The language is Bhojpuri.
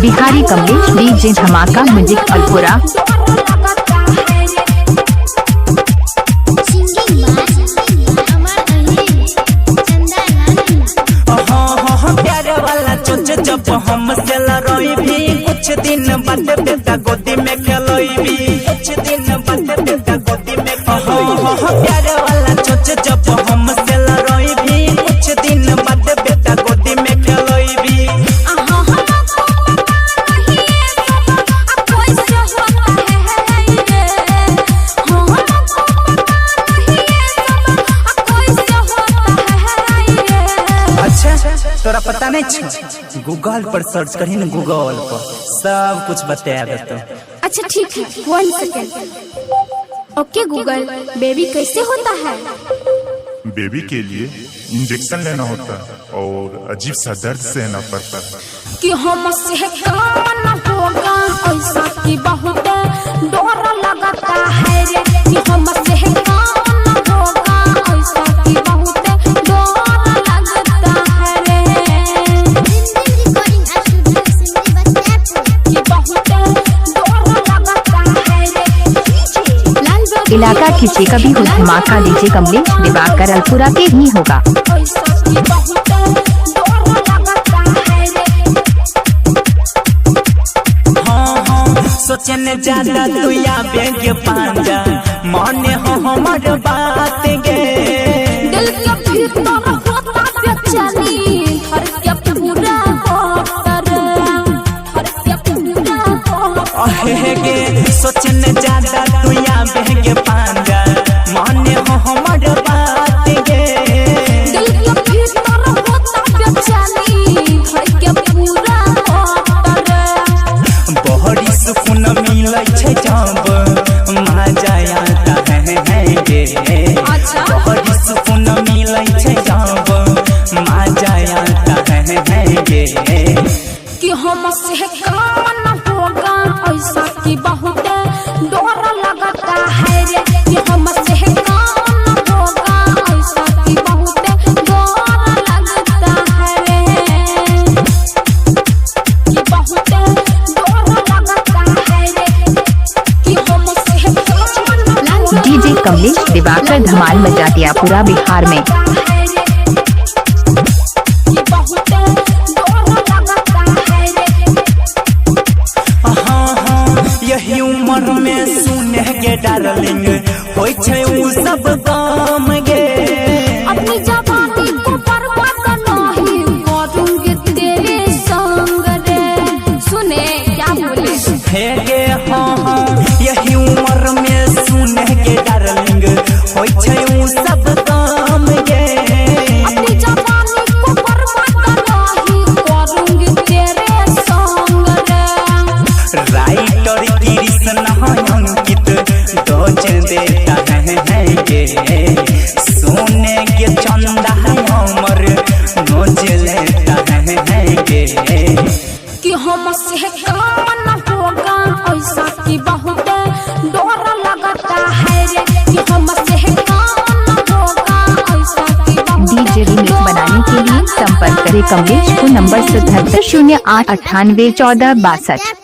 बिहारी कमलेश डीजे धमाका म्यूजिक अलपुरा। जब हमसे लड़ोई भी कुछ दिन बाद बेटा गोदी में खेलोई भी कुछ दिन बाद बेटा गोदी में प्यारे वाला चोच जब हमसे लड़ोई भी कुछ दिन बाद बेटा गोदी में खेलोई भी। तोरा पता नहीं छ गूगल पर सर्च करी न गूगल पर सब कुछ बता देतो। अच्छा ठीक है 1 सेकंड। ओके गूगल, बेबी कैसे होता है? बेबी के लिए इंजेक्शन लेना होता है और अजीब सा दर्द सहना पड़ता है कि हमसे काम न होगा ऐसा कि बहुत डर लगता है रे कि हमसे काम न होगा ऐसा कि बहुत डर लगता है रे कि बहुत डर लगता है रे। इलाका खींचे कभी हो धमाका डीजे कमलेश दिवाकर अलपुरा के ही होगा। सोचने ज्यादा तू या बेग पांजा माने हो हमार बात गे दिल के भीतर होता बेचैनी हर के पूरा होकर हर के पूरा हो अहे गे सोचने ज्यादा तू या बेग पांजा माने हो हमार बात गे दिल के भीतर होता बेचैनी हर के पूरा होकर बहरी सुकून मिलै छै जब मजा आता है गे बहरी सुकून मिलै छै जब मजा आता है गे कि हमसे काम न होगा ऐसा कि बहुत डर लगता है रे कि हमसे काम न होगा ऐसा कि बहुत डर लगता है रे कि बहुत डर लगता है रे कि हमसे काम डीजे कमलेश दिवाकर धमाल मचा दिया पूरा बिहार में। यही उम्र में सुने के डार्लिंग होय छै उ सब काम गे अपनी जवानी को बर्बाद नहीं करूंगी तेरे संग रे। सुने क्या बोले हे गे हाँ यही उम्र में सुने के डार्लिंग होय छै उ सब काम गे अपनी जवानी को बर्बाद नहीं करूंगी तेरे संग रे। राइटर कृष्ण अंकित दोच देता है गे सोने के चंदा हमर नोच लेता है गे कि हमसे काम न होगा ऐसा कि बहुत डर लगता है रे कि हमसे काम न होगा ऐसा कि बहुत डीजे रिमिक्स बनाने के लिए संपर्क करें कमलेश को नंबर 77 08 98 14 62।